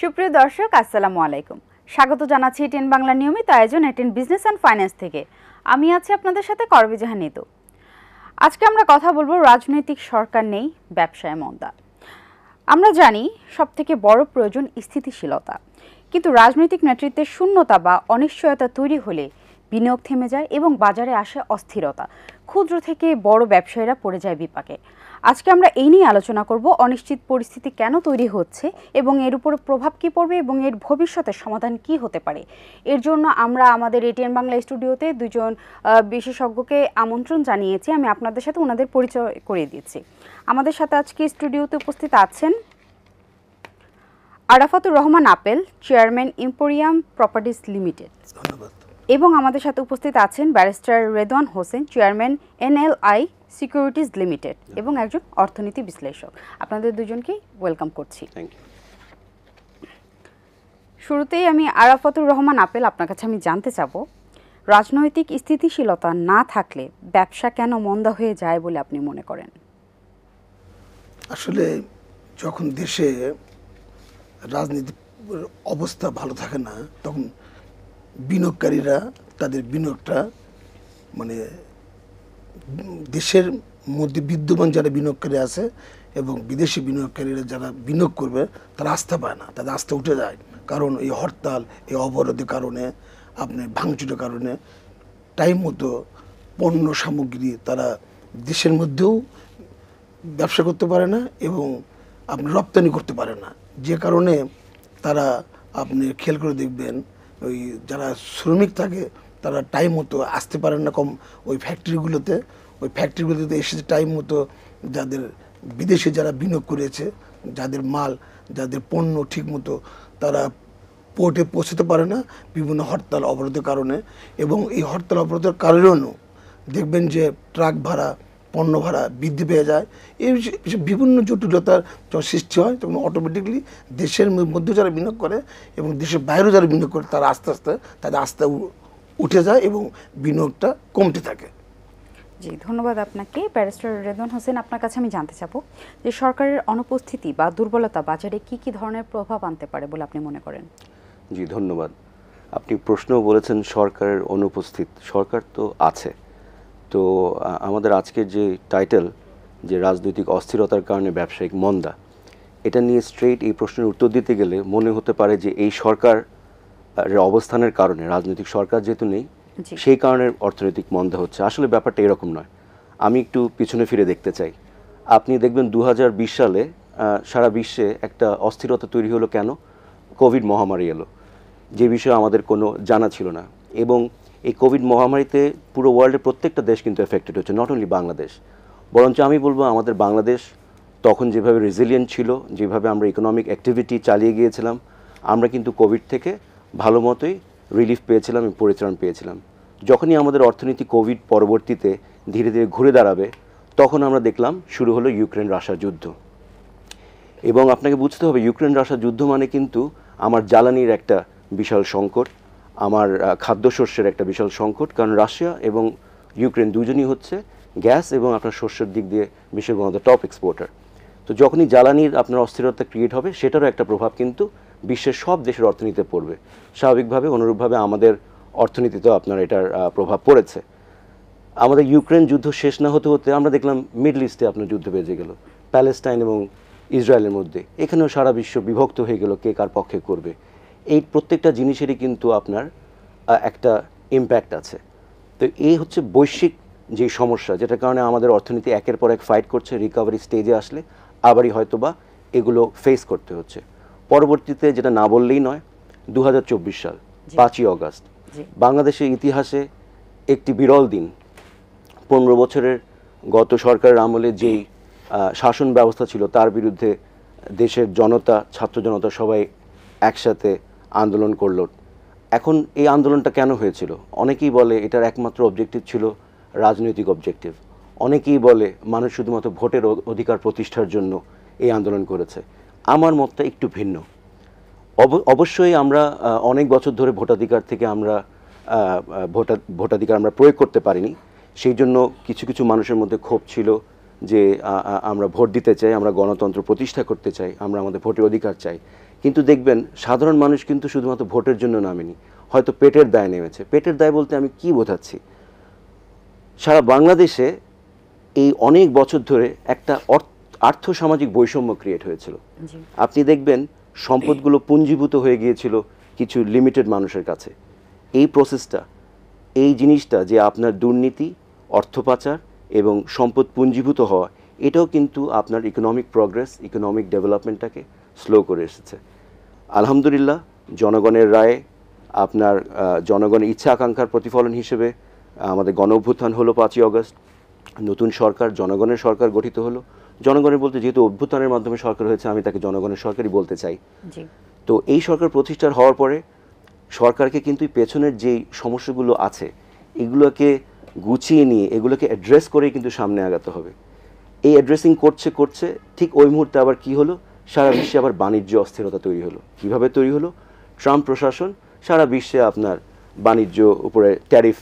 সুপ্রিয় দর্শক, আসসালামু আলাইকুম। স্বাগত জানাচ্ছি এটিএন বাংলা নিয়মিত আয়োজন এটিএন বিজনেস অ্যান্ড ফাইন্যান্স থেকে। আমি আছি আপনাদের সাথে করবী জাহান নিতু। আজকে আমরা কথা বলবো রাজনৈতিক সরকার নেই, ব্যবসায় মন্দা। আমরা জানি সবথেকে বড় প্রয়োজন স্থিতিশীলতা, কিন্তু রাজনৈতিক নেতৃত্বের শূন্যতা বা অনিশ্চয়তা তৈরি হলে বিনিয়োগ থেমে যায় এবং বাজারে আসে অস্থিরতা। ক্ষুদ্র থেকে বড় ব্যবসায়ীরা পড়ে যায় বিপাকে। আজকে আমরা এই নিয়ে আলোচনা করব, অনিশ্চিত পরিস্থিতি কেন তৈরি হচ্ছে এবং এর উপরে প্রভাব কী পড়বে এবং এর ভবিষ্যতের সমাধান কি হতে পারে। এর জন্য আমরা আমাদের এটিএন বাংলা স্টুডিওতে দুজন বিশেষজ্ঞকে আমন্ত্রণ জানিয়েছি। আমি আপনাদের সাথে ওনাদের পরিচয় করিয়ে দিচ্ছি। আমাদের সাথে আজকে স্টুডিওতে উপস্থিত আছেন Arafatur Rahman Apel, chairman Emporium Properties Limited. ধন্যবাদ। এবং আমাদের সাথে উপস্থিত আছেন barrister Redwan Hossain, chairman NLI Securities Limited এবং একজন অর্থনীতি বিশ্লেষক। আপনাদের দুজনকেই ওয়েলকাম করছি। শুরুতেই আমি আরাফাতুর রহমান আপেল, আপনার কাছে আমি জানতে চাবো, রাজনৈতিক স্থিতিশীলতা না থাকলে ব্যবসা কেন মন্দা হয়ে যায় বলে আপনি মনে করেন? আসলে যখন দেশে রাজনীতির অবস্থা ভালো থাকে না, তখন বিনিয়োগকারীরা তাদের বিনিয়োগটা মানে দেশের মধ্যে বিদ্যমান যারা বিনিয়োগকারী আছে এবং বিদেশি বিনিয়োগকারীরা যারা বিনিয়োগ করবে তারা আস্থা পায় না, তাদের আস্থা উঠে যায়। কারণ এই হরতাল, এই অবরোধের কারণে, আপনার ভাঙচুরের কারণে টাইম মতো পণ্য সামগ্রী তারা দেশের মধ্যেও ব্যবসা করতে পারে না এবং আপনি রপ্তানি করতে পারে না। যে কারণে তারা আপনি খেয়াল করে দেখবেন ওই যারা শ্রমিক থাকে তারা টাইম মতো আসতে পারেন না ওই ফ্যাক্টরিগুলোতে এসে টাইম মতো যাদের বিদেশে যারা বিনিয়োগ করেছে, যাদের মাল, যাদের পণ্য ঠিক মতো তারা পোর্টে পৌঁছতে পারে না বিভিন্ন হরতাল অবরোধের কারণে। এবং এই হরতাল অবরোধের কারণেও দেখবেন যে ট্রাক ভাড়া, পণ্য ভাড়া বৃদ্ধি পেয়ে যায়। এই বিভিন্ন জটিলতার যখন সৃষ্টি হয় তখন অটোমেটিকলি দেশের মধ্যে যারা বিনিয়োগ করে এবং দেশের বাইরেও যারা বিনিয়োগ করে তারা আস্তে আস্তে তাদের আস্থা উঠে যায় এবং বিনিয়োগটা কমতে থাকে। জি, ধন্যবাদ আপনাকে। ব্যারিস্টার রেদওয়ান হোসেন, আপনার কাছে আমি জানতে চাবো যে সরকারের অনুপস্থিতি বা দুর্বলতা বাজারে কি কি ধরনের প্রভাব আনতে পারে বলে আপনি মনে করেন? জি, ধন্যবাদ। আপনি প্রশ্ন বলেছেন সরকারের অনুপস্থিত। সরকার তো আছে। তো আমাদের আজকের যে টাইটেল, যে রাজনৈতিক অস্থিরতার কারণে ব্যবসায়িক মন্দা, এটা নিয়ে স্ট্রেইট এই প্রশ্নের উত্তর দিতে গেলে মনে হতে পারে যে এই সরকারের অবস্থানের কারণে, রাজনৈতিক সরকার যেহেতু নেই সেই কারণে অর্থনৈতিক মন্দা হচ্ছে। আসলে ব্যাপারটা এরকম নয়। আমি একটু পিছনে ফিরে দেখতে চাই। আপনি দেখবেন 2020 সালে সারা বিশ্বে একটা অস্থিরতা তৈরি হলো। কেন? কোভিড মহামারী এলো, যে বিষয়ে আমাদের কোনো জানা ছিল না। এবং এই কোভিড মহামারীতে পুরো ওয়ার্ল্ডের প্রত্যেকটা দেশ কিন্তু এফেক্টেড হচ্ছে, নট অনলি বাংলাদেশ। বরঞ্চ আমি বলবো আমাদের বাংলাদেশ তখন যেভাবে রেজিলিয়েন্ট ছিল, যেভাবে আমরা ইকোনমিক অ্যাক্টিভিটি চালিয়ে গিয়েছিলাম, আমরা কিন্তু কোভিড থেকে ভালো মতোই রিলিফ পেয়েছিলাম এবং পরিত্রাণ পেয়েছিলাম। যখনই আমাদের অর্থনীতি কোভিড পরবর্তীতে ধীরে ধীরে ঘুরে দাঁড়াবে, তখন আমরা দেখলাম শুরু হলো ইউক্রেন রাশিয়া যুদ্ধ। এবং আপনাকে বুঝতে হবে, ইউক্রেন রাশিয়া যুদ্ধ মানে কিন্তু আমার জ্বালানির একটা বিশাল সংকট, আমার খাদ্যশস্যের একটা বিশাল সংকট। কারণ রাশিয়া এবং ইউক্রেন দুজনই হচ্ছে গ্যাস এবং আপনার শস্যের দিক দিয়ে বিশ্বের মধ্যে টপ এক্সপোর্টার। তো যখনই জ্বালানির আপনার অস্থিরতা ক্রিয়েট হবে, সেটারও একটা প্রভাব কিন্তু বিশ্বের সব দেশের অর্থনীতিতে পড়বে। স্বাভাবিকভাবে অনুরূপভাবে আমাদের অর্থনীতিতেও আপনার এটার প্রভাব পড়েছে। আমাদের ইউক্রেন যুদ্ধ শেষ না হতে হতে আমরা দেখলাম মিডল ইস্টে আপনার যুদ্ধ বেজে গেল, প্যালেস্টাইন এবং ইসরায়েলের মধ্যে। এখানেও সারা বিশ্ব বিভক্ত হয়ে গেল কে কার পক্ষে করবে। এই প্রত্যেকটা জিনিসেরই কিন্তু আপনার একটা ইম্প্যাক্ট আছে। তো এই হচ্ছে বৈশ্বিক যে সমস্যা, যেটার কারণে আমাদের অর্থনীতি একের পর এক ফাইট করছে। রিকভারি স্টেজে আসলে আবারই হয়তোবা এগুলো ফেস করতে হচ্ছে। পরবর্তীতে যেটা না বললেই নয়, 2024 সাল 5ই অগাস্ট বাংলাদেশের ইতিহাসে একটি বিরল দিন। 15 বছরের গত সরকারের আমলে যেই শাসন ব্যবস্থা ছিল তার বিরুদ্ধে দেশের জনতা, ছাত্র জনতা সবাই একসাথে আন্দোলন করল। এখন এই আন্দোলনটা কেন হয়েছিল? অনেকেই বলে এটার একমাত্র অবজেক্টিভ ছিল রাজনৈতিক অবজেক্টিভ। অনেকেই বলে মানুষ শুধুমাত্র ভোটের অধিকার প্রতিষ্ঠার জন্য এই আন্দোলন করেছে। আমার মতটা একটু ভিন্ন। অবশ্যই আমরা অনেক বছর ধরে ভোটাধিকার থেকে আমরা ভোটাধিকার আমরা প্রয়োগ করতে পারিনি। সেই জন্য কিছু কিছু মানুষের মধ্যে ক্ষোভ ছিল যে আমরা ভোট দিতে চাই, আমরা গণতন্ত্র প্রতিষ্ঠা করতে চাই, আমরা আমাদের ভোটের অধিকার চাই, কিন্তু দেখবেন সাধারণ মানুষ কিন্তু শুধুমাত্র ভোটের জন্য নামেনি, হয়তো পেটের দায় নেমেছে। পেটের দায় বলতে আমি কি বোঝাচ্ছি, সারা বাংলাদেশে এই অনেক বছর ধরে একটা আর্থসামাজিক বৈষম্য ক্রিয়েট হয়েছিল। আপনি দেখবেন সম্পদগুলো পুঞ্জীভূত হয়ে গিয়েছিল কিছু লিমিটেড মানুষের কাছে। এই প্রসেসটা, এই জিনিসটা যে আপনার দুর্নীতি, অর্থ পাচার এবং সম্পদ পুঞ্জীভূত হওয়া, এটাও কিন্তু আপনার ইকোনমিক প্রগ্রেস, ইকোনমিক ডেভেলপমেন্টটাকে স্লো করে এসেছে। আলহামদুলিল্লাহ, জনগণের রায়ে, আপনার জনগণের ইচ্ছা আকাঙ্ক্ষার প্রতিফলন হিসেবে আমাদের গণ অভ্যুত্থান হলো 5ই আগস্ট, নতুন সরকার, জনগণের সরকার গঠিত হলো। জনগণের বলতে যেহেতু অভ্যুত্থানের মাধ্যমে সরকার হয়েছে, আমি তাকে জনগণের সরকারই বলতে চাই। তো এই সরকার প্রতিষ্ঠার হওয়ার পরে সরকারকে কিন্তু পেছনের যেই সমস্যাগুলো আছে এগুলোকে গুছিয়ে নিয়ে, এগুলোকে অ্যাড্রেস করেই কিন্তু সামনে আগাতে হবে। এই অ্যাড্রেসিং করছে ঠিক ওই মুহূর্তে আবার কি হলো, সারা বিশ্বে আবার বাণিজ্য অস্থিরতা তৈরি হলো। কিভাবে তৈরি হলো? ট্রাম্প প্রশাসন সারা বিশ্বে আপনার বাণিজ্য উপরে ট্যারিফ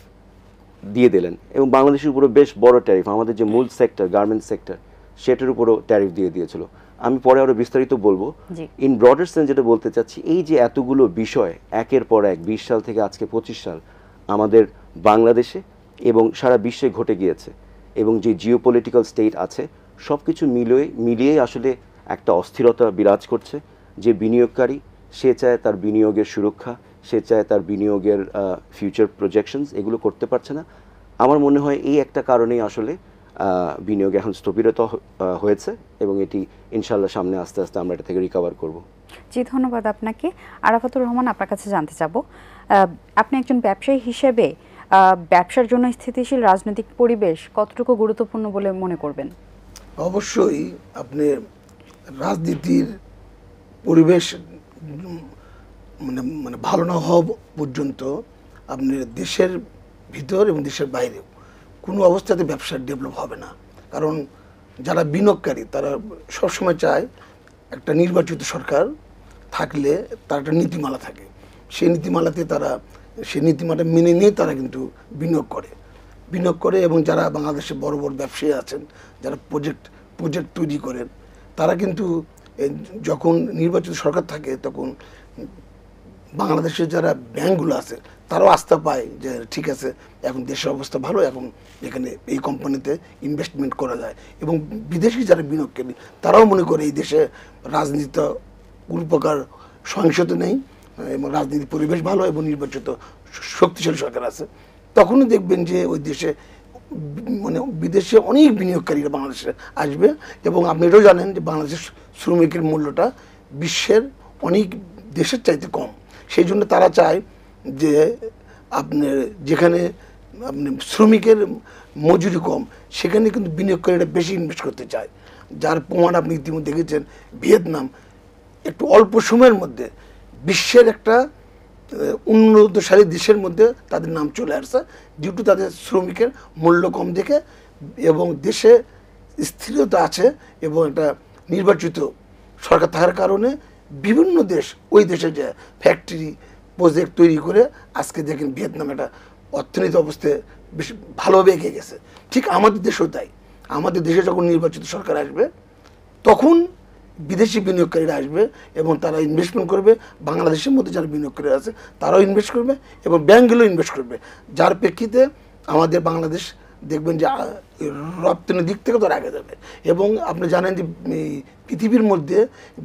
দিয়ে দিলেন, এবং বাংলাদেশের উপরে বেশ বড় ট্যারিফ, আমাদের যে মূল সেক্টর গার্মেন্টস সেক্টর সেটার উপরও ট্যারিফ দিয়ে দিয়েছিল। আমি পরে আরো বিস্তারিত বলবো। ইন ব্রডার সেন্স যেটা বলতে চাচ্ছি, এই যে এতগুলো বিষয় একের পর এক 20 সাল থেকে আজকে 25 সাল আমাদের বাংলাদেশে এবং সারা বিশ্বে ঘটে গিয়েছে, এবং যে জিওপলিটিক্যাল স্টেট আছে সব কিছু মিলিয়ে আসলে একটা অস্থিরতা বিরাজ করছে। যে বিনিয়োগকারী, সে চায় তার বিনিয়োগের সুরক্ষা, সে চায় তার বিনিয়োগের ফিউচার প্রজেকশনস, এগুলো করতে পারছে না। আমার মনে হয় এই একটা কারণেই আসলে বিনিয়োগ এখন স্থবিরত হয়েছে, এবং এটি ইনশাল্লাহ সামনে আস্তে আস্তে আমরা এটা থেকে রিকভার করব। জি, ধন্যবাদ আপনাকে। আরাফাতুর রহমান, আপনার কাছে জানতে চাবো, আপনি একজন ব্যবসায়ী হিসেবে ব্যবসার জন্য স্থিতিশীল রাজনৈতিক পরিবেশ কতটুকু গুরুত্বপূর্ণ বলে মনে করবেন? অবশ্যই আপনি রাজনীতির পরিবেশ মানে ভালো না হওয়া পর্যন্ত আপনি দেশের ভিতর এবং দেশের বাইরেও কোনো অবস্থাতে ব্যবসার ডেভেলপ হবে না। কারণ যারা বিনিয়োগকারী তারা সবসময় চায় একটা নির্বাচিত সরকার থাকলে তার একটা নীতিমালা থাকে, সেই নীতিমালা মেনে নিয়ে তারা কিন্তু বিনিয়োগ করে। এবং যারা বাংলাদেশে বড় বড় ব্যবসায়ী আছেন, যারা প্রজেক্ট তৈরি করেন, তারা কিন্তু যখন নির্বাচিত সরকার থাকে তখন বাংলাদেশের যারা ব্যাংকগুলো আছে তারাও আস্থা পায় যে ঠিক আছে, এখন দেশের অবস্থা ভালো, এখন এখানে এই কোম্পানিতে ইনভেস্টমেন্ট করা যায়। এবং বিদেশি যারা বিনিয়োগকারী তারাও মনে করে এই দেশে রাজনীতিতে কোনো প্রকার সহিংসতা নেই, এবং রাজনীতির পরিবেশ ভালো, এবং নির্বাচিত শক্তিশালী সরকার আছে। তখনই দেখবেন যে ওই দেশে মানে বিদেশে অনেক বিনিয়োগকারীরা বাংলাদেশে আসবে। এবং আপনি এটাও জানেন যে বাংলাদেশের শ্রমিকের মূল্যটা বিশ্বের অনেক দেশের চাইতে কম। সেই জন্য তারা চায় যে আপনার যেখানে আপনি শ্রমিকের মজুরি কম সেখানে কিন্তু বিনিয়োগকারীরা বেশি ইনভেস্ট করতে চায়। যার প্রমাণ আপনি ইতিমধ্যে দেখেছেন, ভিয়েতনাম একটু অল্প সময়ের মধ্যে বিশ্বের একটা উন্নতশালী দেশের মধ্যে তাদের নাম চলে আসছে, ডিউ টু তাদের শ্রমিকের মূল্য কম দেখে, এবং দেশে স্থিরতা আছে এবং একটা নির্বাচিত সরকার থাকার কারণে বিভিন্ন দেশ ওই দেশে যে ফ্যাক্টরি প্রজেক্ট তৈরি করে আজকে দেখেন ভিয়েতনাম একটা অর্থনৈতিক অবস্থায় বেশ ভালোভাবে এগিয়ে গেছে। ঠিক আমাদের দেশেও তাই। আমাদের দেশে যখন নির্বাচিত সরকার আসবে তখন বিদেশি বিনিয়োগকারীরা আসবে এবং তারা ইনভেস্টমেন্ট করবে। বাংলাদেশের মধ্যে যারা বিনিয়োগকারী আছে তারাও ইনভেস্ট করবে এবং ব্যাংকগুলো ইনভেস্ট করবে, যার প্রেক্ষিতে আমাদের বাংলাদেশ দেখবেন যে রপ্তানির দিক থেকে তো আগে যাবে। এবং আপনি জানেন যে পৃথিবীর মধ্যে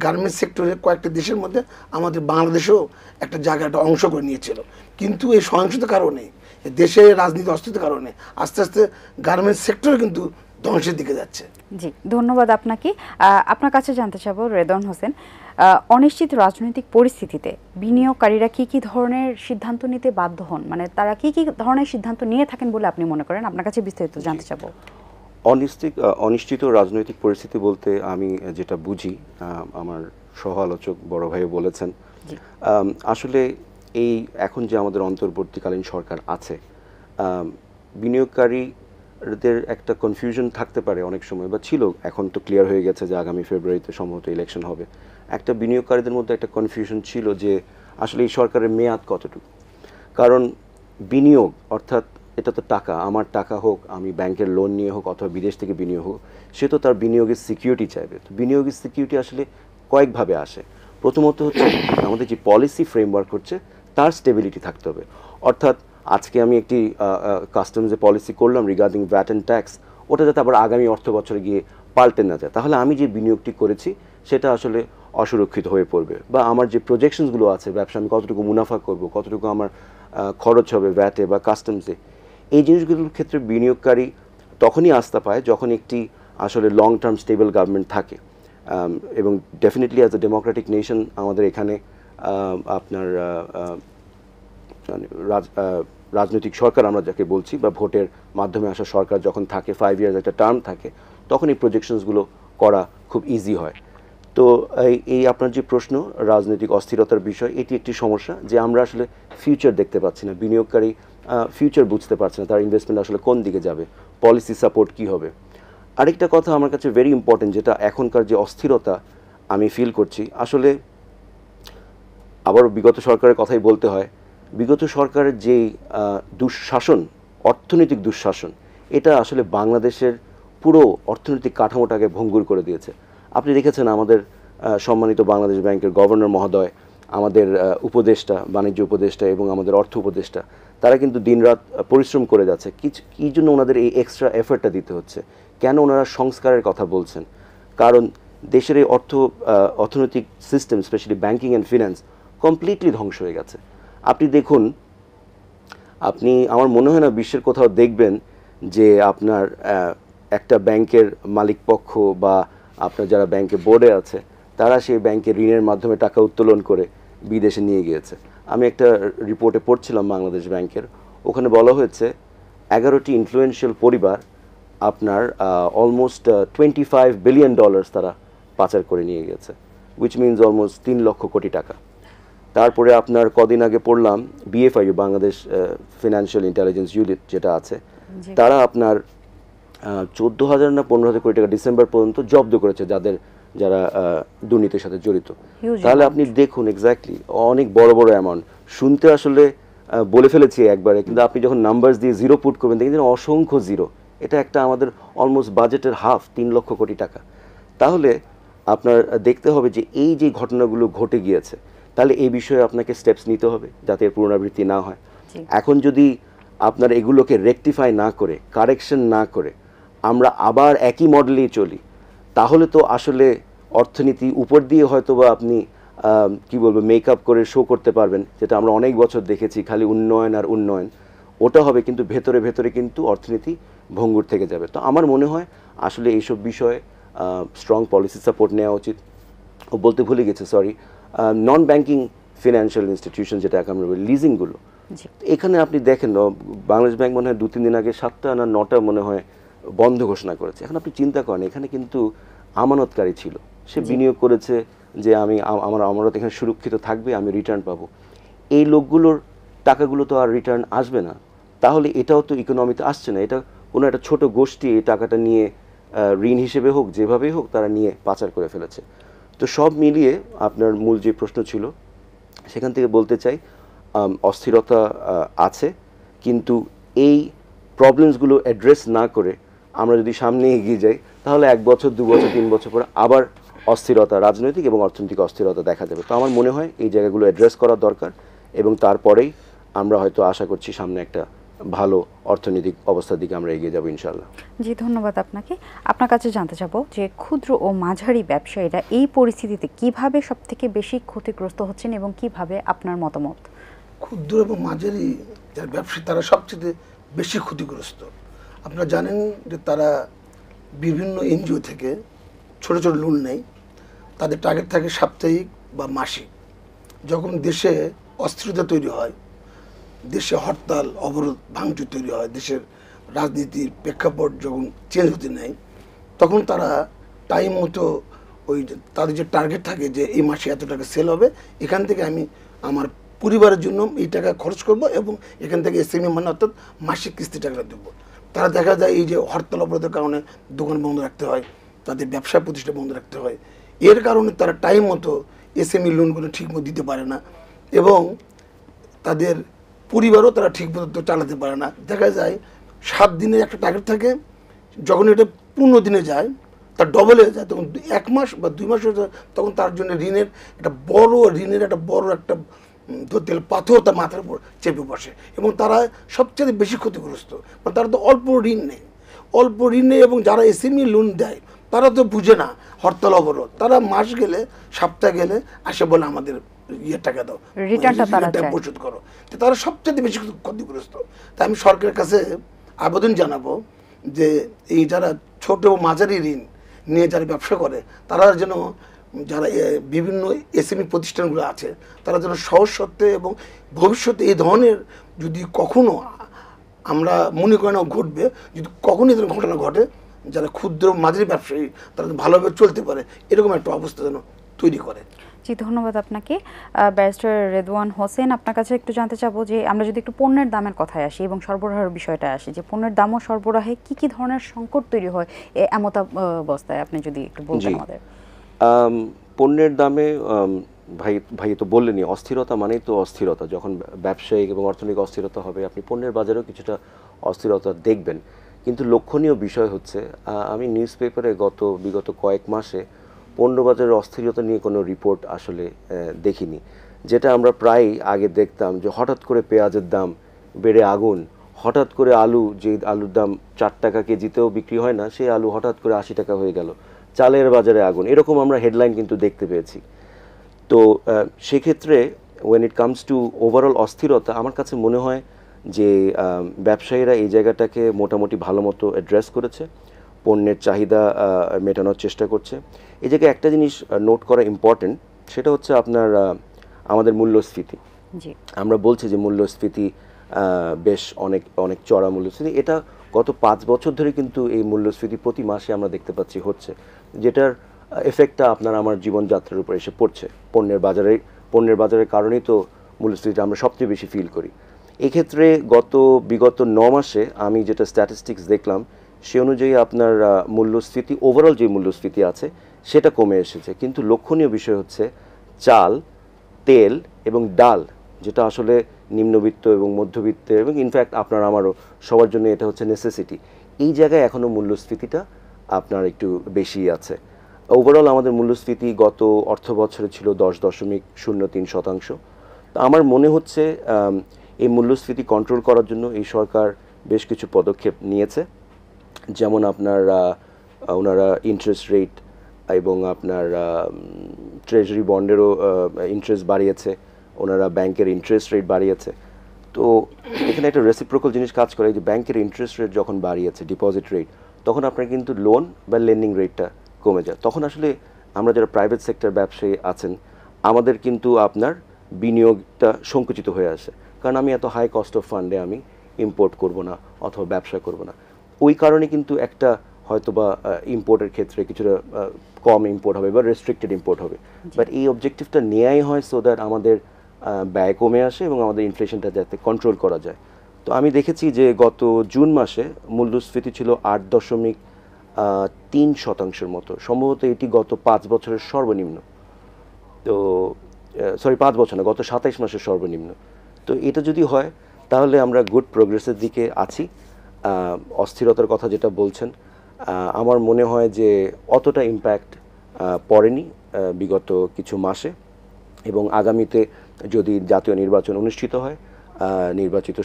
গার্মেন্টস সেক্টরে কয়েকটা দেশের মধ্যে আমাদের বাংলাদেশেও একটা জায়গাটা অংশ করে নিয়েছিল, কিন্তু এই সহিংসতার কারণে, দেশে রাজনীতি অস্থিরতার কারণে আস্তে আস্তে গার্মেন্টস সেক্টর কিন্তু ধ্বংসের দিকে যাচ্ছে। জি, ধন্যবাদ আপনাকে। আপনার কাছে জানতে চাবো রেদওয়ান হোসেন, অনিশ্চিত রাজনৈতিক পরিস্থিতিতে বিনিয়োগকারীরা কি কি ধরনের সিদ্ধান্ত নিতে বাধ্য হন, মানে তারা কি কি ধরনের সিদ্ধান্ত নিয়ে থাকেন বলে আপনি মনে করেন? আপনার কাছে বিস্তারিত জানতে চাবো। অনিশ্চিত রাজনৈতিক পরিস্থিতি বলতে আমি যেটা বুঝি, আমার সহ আলোচক বড় ভাই বলেছেন, আসলে এই এখন যে আমাদের অন্তর্বর্তীকালীন সরকার আছে, বিনিয়োগকারীদের একটা কনফিউশন থাকতে পারে অনেক সময়, বা ছিল, এখন তো ক্লিয়ার হয়ে গেছে যে আগামী ফেব্রুয়ারিতে সম্ভবত ইলেকশন হবে। একটা বিনিয়োগকারীদের মধ্যে একটা কনফিউশন ছিল যে আসলে এই সরকারের মেয়াদ কতটুকু, কারণ বিনিয়োগ অর্থাৎ এটা তো টাকা, আমার টাকা হোক, আমি ব্যাংকের লোন নিয়ে হোক অথবা বিদেশ থেকে বিনিয়োগ হোক, সে তো তার বিনিয়োগের সিকিউরিটি চাইবে। তো বিনিয়োগের সিকিউরিটি আসলে কয়েকভাবে আসে। প্রথমত হচ্ছে আমাদের যে পলিসি ফ্রেমওয়ার্ক হচ্ছে তার স্টেবিলিটি থাকতে হবে। অর্থাৎ আজকে আমি একটি কাস্টমসে পলিসি করলাম রিগার্ডিং ভ্যাট অ্যান্ড ট্যাক্স, ওটা যাতে আবার আগামী অর্থ বছরে গিয়ে পাল্টে না যায়, তাহলে আমি যে বিনিয়োগটি করেছি সেটা আসলে অসুরক্ষিত হয়ে পড়বে। বা আমার যে প্রজেকশনসগুলো আছে ব্যবসা, আমি কতটুকু মুনাফা করব, কতটুকু আমার খরচ হবে ভ্যাটে বা কাস্টমসে, এই জিনিসগুলোর ক্ষেত্রে বিনিয়োগকারী তখনই আস্থা পায় যখন একটি আসলে লং টার্ম স্টেবল গভর্নমেন্ট থাকে। এবং definitely as a democratic nation আমাদের এখানে আপনার রাজনৈতিক সরকার আমরা যাকে বলছি বা ভোটের মাধ্যমে আসা সরকার যখন থাকে, 5 ইয়ার্স একটা টার্ম থাকে, তখন এই প্রজেকশনসগুলো করা খুব ইজি হয়। তো এই আপনার যে প্রশ্ন রাজনৈতিক অস্থিরতার বিষয়, এটি একটি সমস্যা যে আমরা আসলে ফিউচার দেখতে পাচ্ছি না, বিনিয়োগকারী ফিউচার বুঝতে পারছে না, তার ইনভেস্টমেন্ট আসলে কোন দিকে যাবে, পলিসি সাপোর্ট কী হবে। আরেকটা কথা আমার কাছে ভেরি ইম্পর্টেন্ট, যেটা এখনকার যে অস্থিরতা আমি ফিল করছি, আসলে আবার বিগত সরকারের কথাই বলতে হয়, বিগত সরকারের যেই দুঃশাসন, অর্থনৈতিক দুঃশাসন, এটা আসলে বাংলাদেশের পুরো অর্থনৈতিক কাঠামোটাকে ভঙ্গুর করে দিয়েছে। আপনি দেখেছেন আমাদের সম্মানিত বাংলাদেশ ব্যাংকের গভর্নর মহোদয়, আমাদের উপদেষ্টা, বাণিজ্য উপদেষ্টা এবং আমাদের অর্থ উপদেষ্টা, তারা কিন্তু দিনরাত পরিশ্রম করে যাচ্ছে। কী জন্য ওনাদের এই এক্সট্রা এফর্টটা দিতে হচ্ছে? কেন ওনারা সংস্কারের কথা বলছেন? কারণ দেশের এই অর্থনৈতিক system, specially banking and finance, completely ধ্বংস হয়ে গেছে। আপনি দেখুন, আপনি আমার মনে হয় না বিশ্বের কোথাও দেখবেন যে আপনার একটা ব্যাংকের মালিকপক্ষ বা আপনার যারা ব্যাংকে বোর্ডে আছে তারা সেই ব্যাংকে ঋণের মাধ্যমে টাকা উত্তোলন করে বিদেশে নিয়ে গিয়েছে। আমি একটা রিপোর্টে পড়ছিলাম বাংলাদেশ ব্যাংকের, ওখানে বলা হয়েছে 11টি ইনফ্লুয়েন্সিয়াল পরিবার আপনার অলমোস্ট $25 বিলিয়ন তারা পাচার করে নিয়ে গেছে, which means almost 3 lakh crore টাকা। তারপরে আপনার কদিন আগে পড়লাম BFIU, Bangladesh financial intelligence unit যেটা আছে, তারা আপনার 14,000 না 15,000 কোটি টাকা ডিসেম্বর পর্যন্ত জব্দ করেছে যারা দুর্নীতির সাথে জড়িত। তাহলে আপনি দেখুন এক্স্যাক্টলি অনেক বড় বড় অ্যামাউন্ট, শুনতে আসলে বলে ফেলেছি একবারে, কিন্তু আপনি যখন নাম্বারস দিয়ে জিরো পুট করবেন দেখবেন অসংখ্য জিরো। এটা একটা আমাদের অলমোস্ট বাজেটের হাফ, 3 লক্ষ কোটি টাকা। তাহলে আপনার দেখতে হবে যে এই যে ঘটনাগুলো ঘটে গিয়েছে, তাহলে এই বিষয়ে আপনাকে স্টেপস নিতে হবে যাতে এর পুনরাবৃত্তি না হয়। এখন যদি আপনার এগুলোকে রেকটিফাই না করে, কারেকশন না করে আমরা আবার একই মডেলেই চলি, তাহলে তো আসলে অর্থনীতি উপর দিয়ে হয়তো বা আপনি কি বলবো মেকআপ করে শো করতে পারবেন, যেটা আমরা অনেক বছর দেখেছি, খালি উন্নয়ন আর উন্নয়ন, ওটা হবে, কিন্তু ভেতরে ভেতরে কিন্তু অর্থনীতি ভঙ্গুর থেকে যাবে। তো আমার মনে হয় আসলে এইসব বিষয়ে স্ট্রং পলিসি সাপোর্ট নেওয়া উচিত। ও বলতে ভুলে গেছে, sorry, non banking financial institution যেটা আমরা বলি লিজিংগুলো, এখানে আপনি দেখেন বাংলাদেশ ব্যাংক মনে হয় 2-3 দিন আগে 7টা না 9টা মনে হয় বন্ধ ঘোষণা করেছে। এখন আপনি চিন্তা করেন, এখানে কিন্তু আমানতকারী ছিল, সে বিনিয়োগ করেছে যে আমার আমানত এখানে সুরক্ষিত থাকবে, আমি রিটার্ন পাবো। এই লোকগুলোর টাকাগুলো তো আর রিটার্ন আসবে না, তাহলে এটাও তো ইকোনমিতে আসছে না। এটা কোনো একটা ছোট গোষ্ঠী এই টাকাটা নিয়ে ঋণ হিসেবে হোক যেভাবেই হোক তারা নিয়ে পাচার করে ফেলেছে। তো সব মিলিয়ে আপনার মূল যে প্রশ্ন ছিল সেখান থেকে বলতে চাই অস্থিরতা আছে, কিন্তু এই প্রবলেমসগুলো অ্যাড্রেস না করে আমরা যদি সামনে এগিয়ে যাই তাহলে 1 বছর 2 বছর 3 বছর পরে আবার অস্থিরতা, রাজনৈতিক এবং অর্থনৈতিক অস্থিরতা দেখা দেবে। তো আমার মনে হয় এই জায়গাগুলো অ্যাড্রেস করা দরকার, এবং তারপরেই আমরা হয়তো আশা করছি সামনে একটা ভালো অর্থনৈতিক অবস্থার দিকে আমরা এগিয়ে যাব ইনশাআল্লাহ। জি, ধন্যবাদ আপনাকে। আপনার কাছে জানতে চাবো যে ক্ষুদ্র ও মাঝারি ব্যবসায়ীরা এই পরিস্থিতিতে কিভাবে সবথেকে বেশি ক্ষতিগ্রস্ত হচ্ছেন এবং কিভাবে আপনার মতামত? ক্ষুদ্র এবং মাঝারি যারা ব্যবসায়ী তারা সবচেয়ে বেশি ক্ষতিগ্রস্ত। আপনারা জানেন যে তারা বিভিন্ন এনজিও থেকে ছোট ছোট লোন নেয়, তাদের টার্গেট থাকে সাপ্তাহিক বা মাসিক। যখন দেশে অস্থিরতা তৈরি হয়, দেশে হরতাল অবরোধ ভাঙচুর তৈরি হয়, দেশের রাজনীতির প্রেক্ষাপট যখন চেঞ্জ হতে নেয়, তখন তারা টাইম মতো ওই তাদের যে টার্গেট থাকে যে এই মাসে এত টাকা সেল হবে, এখান থেকে আমি আমার পরিবারের জন্য এই টাকা খরচ করব এবং এখান থেকে এসএমই মানে অর্থাৎ মাসিক কিস্তি টাকাটা দেবো। তারা দেখা যায় এই যে হরতাল অবরোধের কারণে দোকান বন্ধ রাখতে হয়, তাদের ব্যবসা প্রতিষ্ঠান বন্ধ রাখতে হয়, এর কারণে তারা টাইম মতো এসএমই লোনগুলো ঠিকমতো দিতে পারে না এবং তাদের পরিবারও তারা ঠিক মতো চালাতে পারে না। দেখা যায় 7 দিনের একটা টার্গেট থাকে, যখন এটা 15 দিনে যায় তার ডবল হয়ে যায়, তখন 1 মাস বা 2 মাস হয়ে যায়, তখন তার জন্য ঋণের একটা বড় একটা ধরতে গেলে পাথর তার মাথার উপর চেপে বসে, এবং তারা সবচেয়ে বেশি ক্ষতিগ্রস্ত। মানে তারা তো অল্প ঋণ নেই, এবং যারা এসএমই লোন দেয় তারা তো বুঝে না হরতাল অবরোধ, তারা মাস গেলে সপ্তাহ গেলে আসে বলে আমাদের টাকা দাও, রিটার্নটা পরিশোধ করো। তো তারা সবচেয়ে বেশি ক্ষতিগ্রস্ত। তাই আমি সরকারের কাছে আবেদন জানাবো যে এই যারা ছোট ও মাঝারি ঋণ নিয়ে যারা ব্যবসা করে, তারা যেন, যারা বিভিন্ন এসএমই প্রতিষ্ঠানগুলো আছে, তারা যেন সহজ সত্ত্বে এবং ভবিষ্যতে এই ধরনের যদি কখনো আমরা মনে করি না ঘটবে, যদি কখনই যেন ঘটনা ঘটে, যারা ক্ষুদ্র মাঝারি ব্যবসায়ী তারা ভালোভাবে চলতে পারে, এরকম একটা অবস্থা যেন তৈরি করে। জি, ধন্যবাদ আপনাকে। ব্যারিস্টার রেদওয়ান হোসেন, আপনার কাছে একটু জানতে চাবো যে আমরা যদি একটু পণ্যের দামের কথায় আসি এবং সরবরাহের বিষয়টা আসি, যে পণ্যের দাম ও সরবরাহে কি ধরনের সংকট তৈরি হয় এমত অবস্থায়, আপনি যদি একটু বলতেন আমাদের। পণ্যের দামে ভাই তো বললেনই, অস্থিরতা মানেই তো অস্থিরতা। যখন ব্যবসায়িক এবং অর্থনৈতিক অস্থিরতা হবে, আপনি পণ্যের বাজারেও কিছুটা অস্থিরতা দেখবেন। কিন্তু লক্ষণীয় বিষয় হচ্ছে, আমি নিউজ পেপারে বিগত কয়েক মাসে পণ্য বাজারের অস্থিরতা নিয়ে কোনো রিপোর্ট আসলে দেখিনি। যেটা আমরা প্রায়ই আগে দেখতাম যে হঠাৎ করে পেঁয়াজের দাম বেড়ে আগুন, হঠাৎ করে যে আলুর দাম 4 টাকা কেজিতেও বিক্রি হয় না, সেই আলু হঠাৎ করে 80 টাকা হয়ে গেল, চালের বাজারে আগুন, এরকম আমরা হেডলাইন কিন্তু দেখতে পেয়েছি। তো সেক্ষেত্রে when it comes to overall অস্থিরতা, আমার কাছে মনে হয় যে ব্যবসায়ীরা এই জায়গাটাকে মোটামুটি ভালো মতো অ্যাড্রেস করেছে, পণ্যের চাহিদা মেটানোর চেষ্টা করছে। এই জায়গায় একটা জিনিস নোট করা ইম্পর্টেন্ট, সেটা হচ্ছে আপনার আমাদের মূল্যস্ফীতি। আমরা বলছি যে মূল্যস্ফীতি বেশ অনেক চড়া মূল্যস্ফীতি, এটা গত 5 বছর ধরে কিন্তু এই মূল্যস্ফীতি প্রতি মাসে আমরা দেখতে পাচ্ছি হচ্ছে, যেটার এফেক্টটা আপনার আমার জীবনযাত্রার উপর এসে পড়ছে। পণ্যের বাজারের কারণেই তো মূল্যস্ফীতিটা আমরা সবচেয়ে বেশি ফিল করি। এক্ষেত্রে বিগত 9 মাসে আমি যেটা স্ট্যাটিস্টিক্স দেখলাম, সে অনুযায়ী আপনার মূল্যস্ফীতি, ওভারঅল যে মূল্যস্ফীতি আছে সেটা কমে এসেছে। কিন্তু লক্ষণীয় বিষয় হচ্ছে চাল, তেল এবং ডাল, যেটা আসলে নিম্নবিত্ত এবং মধ্যবিত্ত এবং ইনফ্যাক্ট আপনার আমারও সবার জন্য এটা হচ্ছে নেসেসিটি, এই জায়গায় এখনও মূল্যস্ফীতিটা আপনার একটু বেশি আছে। ওভারঅল আমাদের মূল্যস্ফীতি গত অর্থ বছরে ছিল 10.03%। তো আমার মনে হচ্ছে এই মূল্যস্ফীতি কন্ট্রোল করার জন্য এই সরকার বেশ কিছু পদক্ষেপ নিয়েছে। যেমন ওনারা ইন্টারেস্ট রেট এবং আপনার ট্রেজারি বন্ডেরও ইন্টারেস্ট বাড়িয়েছে, ওনারা ব্যাংকের ইন্টারেস্ট রেট বাড়িয়েছে। তো এখানে একটা রেসিপ্রোকাল জিনিস কাজ করে, যে ব্যাংকের ইন্টারেস্ট রেট যখন বাড়িয়েছে, ডিপোজিট রেট, তখন আপনার কিন্তু লোন বা লেন্ডিং রেটটা কমে যায়। তখন আসলে আমরা যারা প্রাইভেট সেক্টর ব্যবসায়ী আছেন, আমাদের কিন্তু আপনার বিনিয়োগটা সংকুচিত হয়ে আসে, কারণ আমি এত হাই কস্ট অফ ফান্ডে আমি ইম্পোর্ট করব না অথবা ব্যবসা করব না। ওই কারণে কিন্তু একটা হয়তো বা ইম্পোর্টের ক্ষেত্রে কিছুটা কম ইম্পোর্ট হবে বা রেস্ট্রিক্টেড ইম্পোর্ট হবে, বাট এই অবজেক্টিভটা নেওয়াই হয় সো দ্যাট আমাদের ব্যয় কমে আসে এবং আমাদের ইনফ্লেশনটা যাতে কন্ট্রোল করা যায়। তো আমি দেখেছি যে গত জুন মাসে মূল্যস্ফীতি ছিল 8.3% মতো, সম্ভবত এটি গত 5 বছরের সর্বনিম্ন। তো 5 বছর না, গত 27 মাসের সর্বনিম্ন। তো এটা যদি হয় তাহলে আমরা গুড প্রোগ্রেসের দিকে আছি। অস্থিরতার কথা যেটা বলছেন, আমার মনে হয় যে অতটা ইম্প্যাক্ট পড়েনি বিগত কিছু মাসে, এবং আগামীতে যদি জাতীয় নির্বাচন অনুষ্ঠিত হয়, নির্বাচিত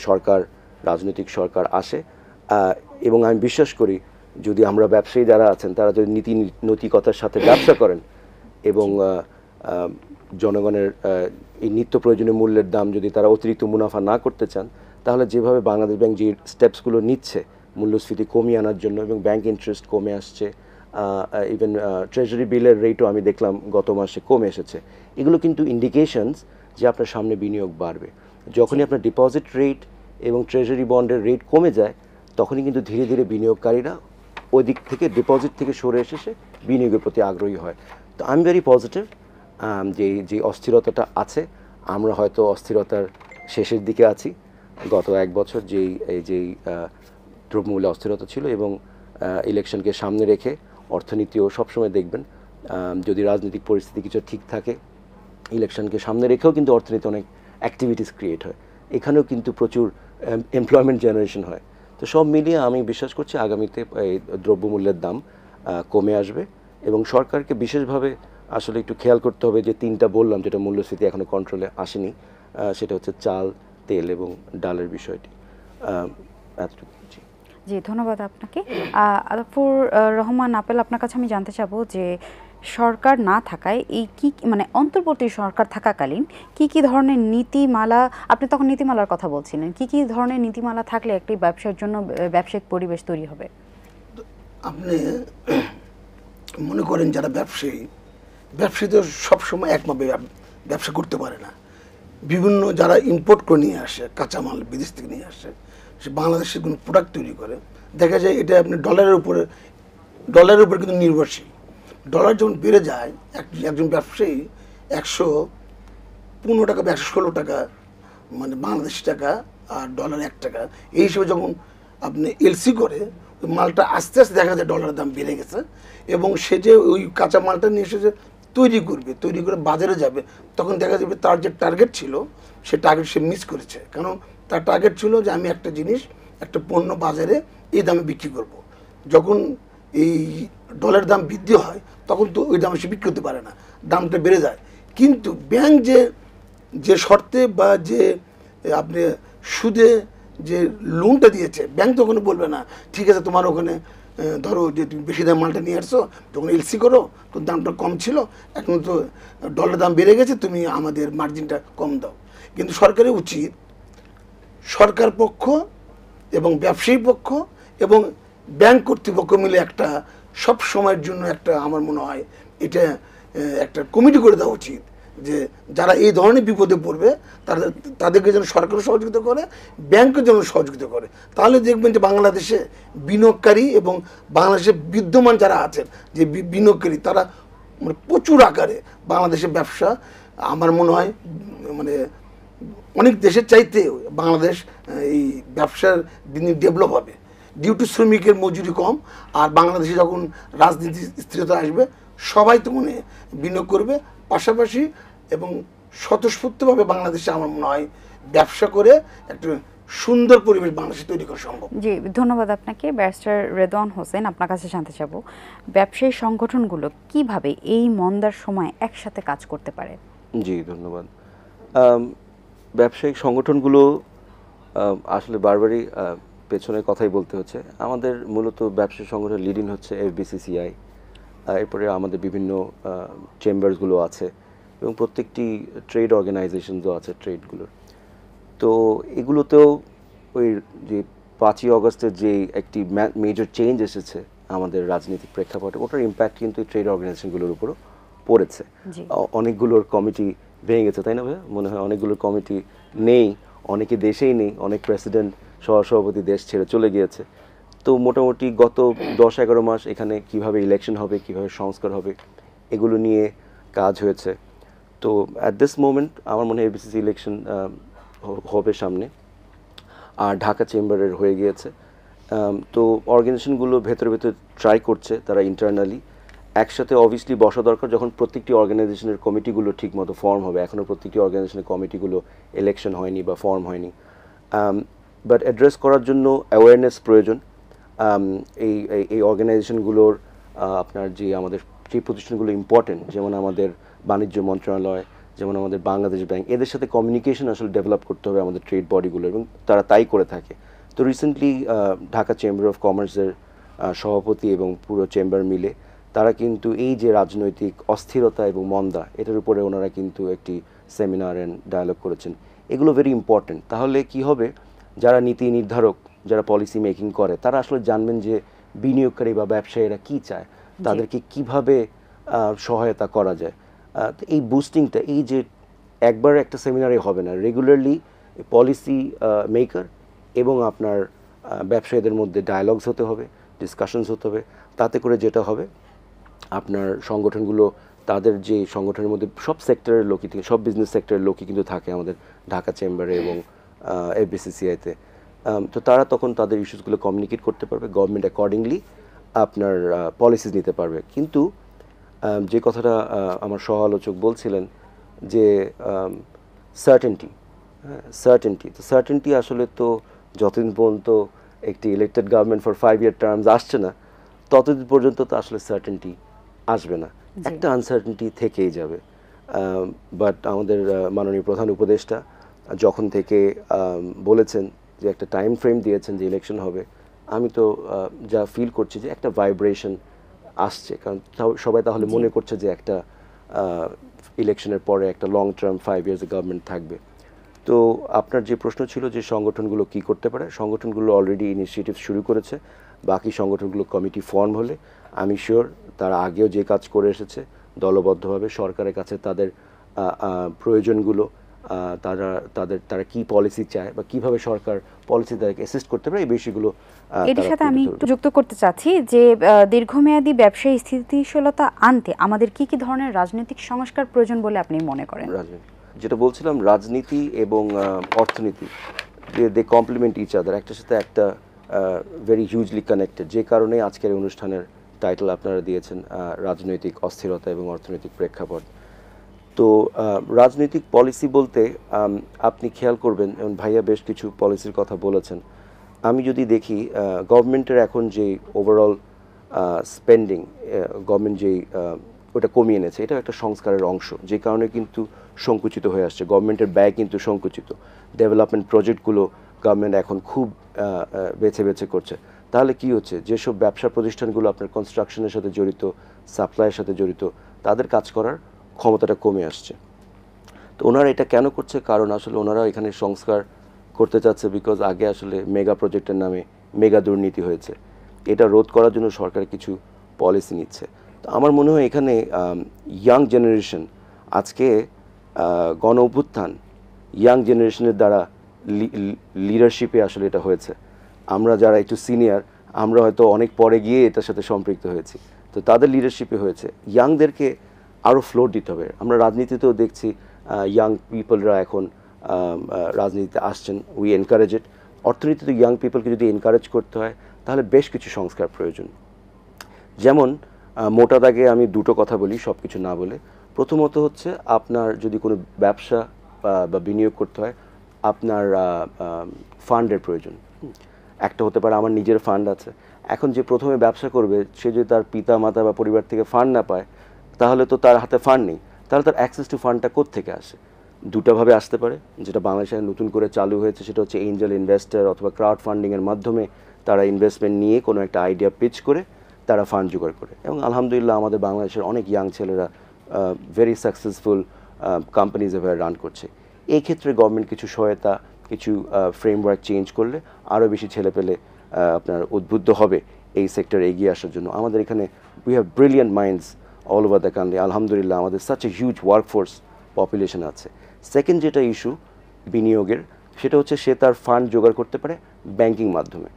রাজনৈতিক সরকার আসে, এবং আমি বিশ্বাস করি যদি আমরা ব্যবসায়ী যারা আছেন তারা যদি নৈতিকতার সাথে ব্যবসা করেন এবং জনগণের এই নিত্য প্রয়োজনীয় মূল্যের দাম যদি তারা অতিরিক্ত মুনাফা না করতে চান, তাহলে যেভাবে বাংলাদেশ ব্যাংক যে স্টেপসগুলো নিচ্ছে মূল্যস্ফীতি কমিয়ে আনার জন্য, এবং ব্যাংক ইন্টারেস্ট কমে আসছে, ইভেন ট্রেজারি বিলের রেটও আমি দেখলাম গত মাসে কমে এসেছে, এগুলো কিন্তু ইন্ডিকেশনস যে আপনার সামনে বিনিয়োগ বাড়বে। যখনই আপনার ডিপোজিট রেট এবং ট্রেজারি বন্ডের রেট কমে যায়, তখনই কিন্তু ধীরে ধীরে বিনিয়োগকারীরা ওই দিক থেকে ডিপোজিট থেকে সরে এসে বিনিয়োগের প্রতি আগ্রহী হয়। তো আই এম ভেরি পজিটিভ যে অস্থিরতাটা আছে, আমরা হয়তো অস্থিরতার শেষের দিকে আছি। গত 1 বছর যেই দ্রব্যমূল্যে অস্থিরতা ছিল, এবং ইলেকশনকে সামনে রেখে অর্থনীতিও সবসময় দেখবেন, যদি রাজনৈতিক পরিস্থিতি কিছু ঠিক থাকে, ইলেকশনকে সামনে রেখেও কিন্তু অর্থনীতি অনেক অ্যাক্টিভিটিস ক্রিয়েট হয়। এখানেও কিন্তু প্রচুর এমপ্লয়মেন্ট জেনারেশন হয়। তো সব মিলিয়ে আমি বিশ্বাস করছি আগামীতে এই দ্রব্যমূল্যের দাম কমে আসবে এবং সরকারকে বিশেষভাবে আসলে একটু খেয়াল করতে হবে যে তিনটা বললাম যেটা মূল্যস্ফীতি এখনো কন্ট্রোলে আসেনি, সেটা হচ্ছে চাল, তেল এবং ডালের বিষয়টি। এতটুকু। জি জি, ধন্যবাদ আপনাকে। আলাপুর রহমান আপেল, আপনার কাছে আমি জানতে চাবো যে সরকার না থাকায় এই কি মানে অন্তর্বর্তী সরকার থাকাকালীন কি ধরনের নীতিমালা, আপনি তখন নীতিমালার কথা বলছিলেন, কি ধরনের নীতিমালা থাকলে একটি ব্যবসার জন্য ব্যবসায়িক পরিবেশ তৈরি হবে? আপনি মনে করেন যারা ব্যবসায়ী তো সবসময় একভাবে ব্যবসা করতে পারে না। বিভিন্ন যারা ইম্পোর্ট করে নিয়ে আসে কাঁচামাল, বিদেশ থেকে নিয়ে আসে, সে বাংলাদেশের কোনো প্রোডাক্ট তৈরি করে, দেখা যায় এটা আপনি ডলারের উপরে কিন্তু নির্ভরশীল। ডলার যখন বেড়ে যায়, একজন ব্যবসায়ী 115 টাকা বা 116 টাকা মানে বাংলাদেশি টাকা আর ডলার 1 টাকা এই হিসেবে যখন আপনি এলসি করে ওই মালটা আস্তে আস্তে দেখা যায় ডলারের দাম বেড়ে গেছে এবং সে যে ওই কাঁচা মালটা নিয়ে এসে যে তৈরি করে বাজারে যাবে, তখন দেখা যাবে তার যে টার্গেট ছিল সে টার্গেট সে মিস করেছে। কারণ তার টার্গেট ছিল যে আমি একটা পণ্য বাজারে এই দামে বিক্রি করব। যখন এই ডলারের দাম বৃদ্ধি হয় তখন তো ওই দামে সে বিক্রি করতে পারে না, দামটা বেড়ে যায়। কিন্তু ব্যাংক যে শর্তে বা যে আপনি সুদে যে লোনটা দিয়েছে, ব্যাংক তো ওখানে বলবে না ঠিক আছে তোমার ওখানে ধরো যে তুমি বেশি দাম মালটা নিয়ে আসছো, তখন এলসি করো, তোর দামটা কম ছিল, এখন তো ডলারের দাম বেড়ে গেছে, তুমি আমাদের মার্জিনটা কম দাও। কিন্তু সরকারের উচিত সরকার পক্ষ এবং ব্যবসায়ী পক্ষ এবং ব্যাংক কর্তৃপক্ষ মিলে একটা সব সময়ের জন্য একটা, আমার মনে হয় এটা একটা কমিটি করে দেওয়া উচিত যে যারা এই ধরনের বিপদে পড়বে তাদেরকে যেন সরকারও সহযোগিতা করে, ব্যাংকও যেন সহযোগিতা করে। তাহলে দেখবেন যে বাংলাদেশে বিনিয়োগকারী এবং বাংলাদেশে বিদ্যমান যারা আছেন যে বিনিয়োগকারী, তারা মানে প্রচুর আকারে বাংলাদেশের ব্যবসা আমার মনে হয় মানে অনেক দেশের চাইতে বাংলাদেশ এই ব্যবসার দিন ডেভেলপ হবে। ডিউ টু শ্রমিকের মজুরি কম, আর বাংলাদেশে যখন রাজনীতি স্থিরতা আসবে সবাই তো বিনিয়োগ করবে পাশাপাশি এবং স্বতঃস্ফূর্তভাবে বাংলাদেশে আমার মনে হয় ব্যবসা করে একটা সুন্দর পরিবেশ বাংলাদেশে তৈরি করা সম্ভব। জি, ধন্যবাদ আপনাকে। ব্যারিস্টার রেদওয়ান হোসেন, আপনার কাছে জানতে চাব ব্যবসায়ী সংগঠনগুলো কিভাবে এই মন্দার সময় একসাথে কাজ করতে পারে? জি ধন্যবাদ। ব্যবসায়িক সংগঠনগুলো আসলে বারবারই পেছনের কথাই বলতে হচ্ছে। আমাদের মূলত ব্যবসায়িক সংগঠন লিডিং হচ্ছে এফবিসিসিআই, এরপরে আমাদের বিভিন্ন চেম্বারসগুলো আছে এবং প্রত্যেকটি ট্রেড অর্গানাইজেশনসও আছে ট্রেডগুলোর। তো এগুলোতেও ওই যে 5ই অগস্টের যে একটি মেজর চেঞ্জ এসেছে আমাদের রাজনৈতিক প্রেক্ষাপটে, ওটার ইম্প্যাক্ট কিন্তু ট্রেড অর্গানাইজেশনগুলোর উপরও পড়েছে। অনেকগুলোর কমিটি ভেঙে গেছে, তাই না ভাইয়া? মনে হয় অনেকগুলোর কমিটি নেই, অনেকে দেশেই নেই, অনেক প্রেসিডেন্ট সহসভাপতি দেশ ছেড়ে চলে গিয়েছে। তো মোটামুটি গত 10-11 মাস এখানে কিভাবে ইলেকশন হবে, কিভাবে সংস্কার হবে, এগুলো নিয়ে কাজ হয়েছে। তো অ্যাট দিস মোমেন্ট আমার মনে হয় এফবিসিসি ইলেকশন হবে সামনে, আর ঢাকা চেম্বারের হয়ে গিয়েছে। তো অর্গানাইজেশনগুলো ভেতরে ট্রাই করছে তারা ইন্টারনালি একসাথে অবভিয়াসলি বসা দরকার যখন প্রত্যেকটি অর্গানাইজেশনের কমিটিগুলো ঠিকমতো ফর্ম হবে। এখনও প্রত্যেকটি অর্গানাইজেশনের কমিটিগুলো ইলেকশন হয়নি বা ফর্ম হয়নি, বাট অ্যাড্রেস করার জন্য অ্যাওয়ারনেস প্রয়োজন। এই অর্গানাইজেশনগুলোর আপনার যে আমাদের যে প্রতিষ্ঠানগুলো ইম্পর্টেন্ট, যেমন আমাদের বাণিজ্য মন্ত্রণালয়, যেমন আমাদের বাংলাদেশ ব্যাংক, এদের সাথে কমিউনিকেশন আসলে ডেভেলপ করতে হবে আমাদের ট্রেড বডিগুলো, এবং তারা তাই করে থাকে। তো রিসেন্টলি ঢাকা চেম্বার অফ কমার্সের সভাপতি এবং পুরো চেম্বার মিলে তারা কিন্তু এই যে রাজনৈতিক অস্থিরতা এবং মন্দা, এটার উপরে ওনারা কিন্তু একটি সেমিনার অ্যান্ড ডায়ালগ করেছেন। এগুলো ভেরি ইম্পর্টেন্ট। তাহলে কি হবে, যারা নীতি নির্ধারক, যারা পলিসি মেকিং করে, তারা আসলে জানবেন যে বিনিয়োগকারী বা ব্যবসায়ীরা কি চায়, তাদেরকে কিভাবে সহায়তা করা যায়। এই বুস্টিংটা, এই যে একবার একটা সেমিনারে হবে না, রেগুলারলি পলিসি মেকার এবং আপনার ব্যবসায়ীদের মধ্যে ডায়ালগস হতে হবে, ডিসকাশনস হতে হবে। তাতে করে যেটা হবে, আপনার সংগঠনগুলো তাদের যে সংগঠনের মধ্যে সব সেক্টরের লোকই থাকে, সব বিজনেস সেক্টরের লোকই কিন্তু থাকে আমাদের ঢাকা চেম্বারে এবং এফবিসিসিআইতে। তো তারা তখন তাদের ইস্যুসগুলো কমিউনিকেট করতে পারবে, গভর্নমেন্ট অ্যাকর্ডিংলি আপনার পলিসিস নিতে পারবে। কিন্তু যে কথাটা আমার সহ আলোচক বলছিলেন যে সার্টেনটি, হ্যাঁ, সার্টেনটি, তো সার্টেনটি আসলে তো যতদিন পর্যন্ত একটি elected government for 5 year terms আসছে না, ততদিন পর্যন্ত তো আসলে সার্টেনটি আসবে না, একটা আনসার্টেনটি থেকেই যাবে। বাট আমাদের মাননীয় প্রধান উপদেষ্টা যখন থেকে বলেছেন যে একটা টাইম ফ্রেম দিয়েছেন যে ইলেকশন হবে, আমি তো যা ফিল করছি যে একটা ভাইব্রেশন আসছে, কারণ সবাই তাহলে মনে করছে যে একটা ইলেকশনের পরে একটা লং টার্ম 5 ইয়ার্স গভর্নমেন্ট থাকবে। তো আপনার যে প্রশ্ন ছিল যে সংগঠনগুলো কি করতে পারে, সংগঠনগুলো অলরেডি ইনিশিয়েটিভ শুরু করেছে। বাকি সংগঠনগুলো কমিটি ফর্ম হলে আমি শিওর তারা আগেও যে কাজ করে এসেছে দলবদ্ধভাবে সরকারের কাছে তাদের প্রয়োজনগুলো, তারা কি পলিসি চায় বা কিভাবে সরকার পলিসি তাদেরকে অ্যাসিস্ট করতে পারে, এই বিষয়গুলো এর সাথে আমি একটু যুক্ত করতে চাচ্ছি যে দীর্ঘমেয়াদী ব্যবসায়ী স্থিতিশীলতা আনতে আমাদের কি কি ধরনের রাজনৈতিক সংস্কার প্রয়োজন বলে আপনি মনে করেন? যেটা বলছিলাম, রাজনীতি এবং অর্থনীতি দে কমপ্লিমেন্ট ইচ আদার, একটার সাথে একটা ভেরি হিউজলি কানেক্টেড, যে কারণে আজকের অনুষ্ঠানের টাইটেল আপনারা দিয়েছেন রাজনৈতিক অস্থিরতা এবং অর্থনৈতিক প্রেক্ষাপট। তো রাজনৈতিক পলিসি বলতে আপনি খেয়াল করবেন, এবং ভাইয়া বেশ কিছু পলিসির কথা বলেছেন। আমি যদি দেখি গভর্নমেন্টের এখন যে ওভারঅল স্পেন্ডিং, গভর্নমেন্ট যেই ওটা কমিয়ে এনেছে, এটা একটা সংস্কারের অংশ, যে কারণে কিন্তু সংকুচিত হয়ে আসছে গভর্নমেন্টের ব্যয়, কিন্তু সংকুচিত। ডেভেলপমেন্ট প্রজেক্টগুলো গভর্নমেন্ট এখন খুব বেছে বেছে করছে। তাহলে কি হচ্ছে, যেসব ব্যবসা প্রতিষ্ঠানগুলো আপনার কনস্ট্রাকশনের সাথে জড়িত, সাপ্লাইয়ের সাথে জড়িত, তাদের কাজ করার ক্ষমতাটা কমে আসছে। তো ওনারা এটা কেন করছে, কারণ আসলে ওনারা এখানে সংস্কার করতে চাচ্ছে, বিকজ আগে আসলে মেগা প্রজেক্টের নামে মেগা দুর্নীতি হয়েছে। এটা রোধ করার জন্য সরকার কিছু পলিসি নিচ্ছে। তো আমার মনে হয় এখানে ইয়াং জেনারেশন, আজকে গণ অভ্যুত্থান ইয়াং জেনারেশনের দ্বারা লিডারশিপে আসলে এটা হয়েছে। আমরা যারা একটু সিনিয়র, আমরা হয়তো অনেক পরে গিয়ে এটার সাথে সম্পৃক্ত হয়েছি, তো তাদের লিডারশিপে হয়েছে। ইয়াংদেরকে আরও ফ্লোর দিতে হবে। আমরা রাজনীতিতেও দেখছি ইয়াং পিপলরা এখন রাজনীতিতে আসছেন, উই এনকারেজ ইট। অর্থনীতিতে ইয়াং পিপলকে যদি এনকারেজ করতে হয়, তাহলে বেশ কিছু সংস্কার প্রয়োজন। যেমন মোটা দাগে আমি দুটো কথা বলি, সব কিছু না বলে। প্রথমত হচ্ছে, আপনার যদি কোনো ব্যবসা বা বিনিয়োগ করতে হয়, আপনার ফান্ডের প্রয়োজন। একটা হতে পারে আমার নিজের ফান্ড আছে, এখন যে প্রথমে ব্যবসা করবে সে যদি তার পিতা মাতা বা পরিবার থেকে ফান্ড না পায়, তাহলে তো তার হাতে ফান্ড নেই, তাহলে তার অ্যাক্সেস টু ফান্ডটা কোত্থেকে আসে? দুটোভাবে আসতে পারে। যেটা বাংলাদেশে নতুন করে চালু হয়েছে, সেটা হচ্ছে এঞ্জেল ইনভেস্টর অথবা ক্রাউড ফান্ডিংয়ের মাধ্যমে তারা ইনভেস্টমেন্ট নিয়ে কোনো একটা আইডিয়া পিচ করে তারা ফান্ড জোগাড় করে। এবং আলহামদুলিল্লাহ আমাদের বাংলাদেশের অনেক ইয়াং ছেলেরা ভেরি সাকসেসফুল কোম্পানিজ এভাবে রান করছে। এই ক্ষেত্রে গভর্নমেন্ট কিছু সহায়তা, কিছু ফ্রেমওয়ার্ক চেঞ্জ করলে আরও বেশি ছেলেপেলে আপনার উদ্বুদ্ধ হবে এই সেক্টরে এগিয়ে আসার জন্য। আমাদের এখানে we have brilliant minds all over the country, আলহামদুলিল্লাহ আমাদের such a huge workforce population আছে। সেকেন্ড যেটা ইস্যু বিনিয়োগের, সেটা হচ্ছে সে তার ফান্ড জোগাড় করতে পারে ব্যাংকিং মাধ্যমে।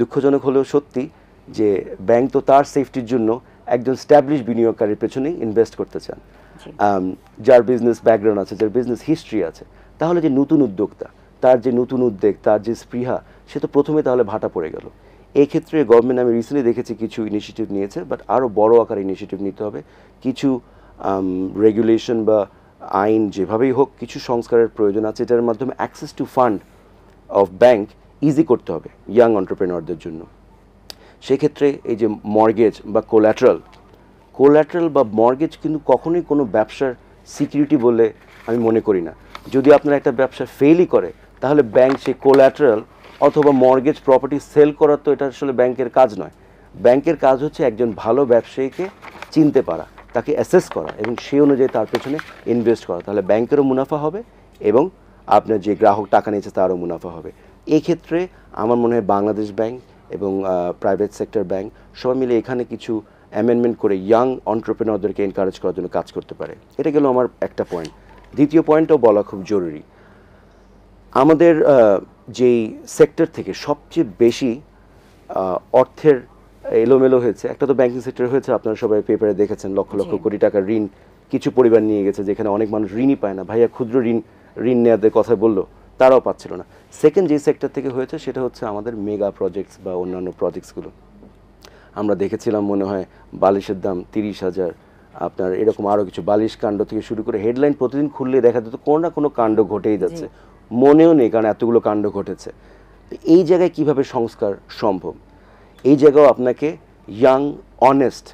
দুঃখজনক হলেও সত্যি যে ব্যাংক তো তার সেফটির জন্য একজন স্ট্যাবলিশ বিনিয়োগকারীর পেছনেই ইনভেস্ট করতে চান, যার বিজনেস ব্যাকগ্রাউন্ড আছে, যার বিজনেস হিস্ট্রি আছে। তাহলে যে নতুন উদ্যোক্তা, তার যে নতুন উদ্যোগ, তার যে স্পৃহা, সে তো প্রথমে তাহলে ভাটা পড়ে গেল। এই ক্ষেত্রে গভর্নমেন্ট, আমি রিসেন্টলি দেখেছি কিছু ইনিশিয়েটিভ নিয়েছে, বাট আরও বড় আকারে ইনিশিয়েটিভ নিতে হবে। কিছু রেগুলেশন বা আইন যেভাবেই হোক, কিছু সংস্কারের প্রয়োজন আছে, যেটার মাধ্যমে access to fund of bank easy করতে হবে ইয়াং এন্টারপ্রেনারদের জন্য। সেক্ষেত্রে এই যে মর্গেজ বা কোল্যাটারাল বা মর্গেজ কিন্তু কখনোই কোনো ব্যবসার সিকিউরিটি বলে আমি মনে করি না। যদি আপনার একটা ব্যবসা ফেলই করে, তাহলে ব্যাংক সেই কোল্যাটারাল অথবা মর্গেজ প্রপার্টি সেল করা, তো এটা আসলে ব্যাংকের কাজ নয়। ব্যাংকের কাজ হচ্ছে একজন ভালো ব্যবসায়ীকে চিনতে পারা, তাকে অ্যাসেস করা এবং সেই অনুযায়ী তার পেছনে ইনভেস্ট করা। তাহলে ব্যাংকেরও মুনাফা হবে এবং আপনার যে গ্রাহক টাকা নিয়েছে তারও মুনাফা হবে। এই ক্ষেত্রে আমার মনে হয় বাংলাদেশ ব্যাংক এবং প্রাইভেট সেক্টর ব্যাংক সবাই মিলে এখানে কিছু অ্যামেন্ডমেন্ট করে ইয়াং এন্টারপ্রেনারদেরকে এনকারেজ করার জন্য কাজ করতে পারে। এটা গেল আমার একটা পয়েন্ট। দ্বিতীয় পয়েন্টটাও বলা খুব জরুরি। আমাদের যেই সেক্টর থেকে সবচেয়ে বেশি অর্থের এলোমেলো হয়েছে, একটা তো ব্যাংকিং সেক্টর হয়েছে, আপনারা সবাই পেপারে দেখেছেন, লক্ষ লক্ষ কোটি টাকার ঋণ কিছু পরিবার নিয়ে গেছে, যেখানে অনেক মানুষ ঋণই পায় না। ভাইয়া ক্ষুদ্র ঋণ নেওয়াদের কথা বললো, তারাও পাচ্ছিল না। সেকেন্ড যে সেক্টর থেকে হয়েছে সেটা হচ্ছে আমাদের মেগা প্রজেক্টস বা অন্যান্য প্রজেক্টসগুলো। আমরা দেখেছিলাম মনে হয় বালিশের দাম 30,000, আপনার এরকম আরও কিছু বালিশ কাণ্ড থেকে শুরু করে হেডলাইন প্রতিদিন খুললে দেখা যেত কোনো না কোনো কাণ্ড ঘটেই যাচ্ছে, মনেও নেই কারণ এতগুলো কাণ্ড ঘটেছে। তো এই জায়গায় কিভাবে সংস্কার সম্ভব, এই জায়গাও আপনাকে ইয়াং অনেস্ট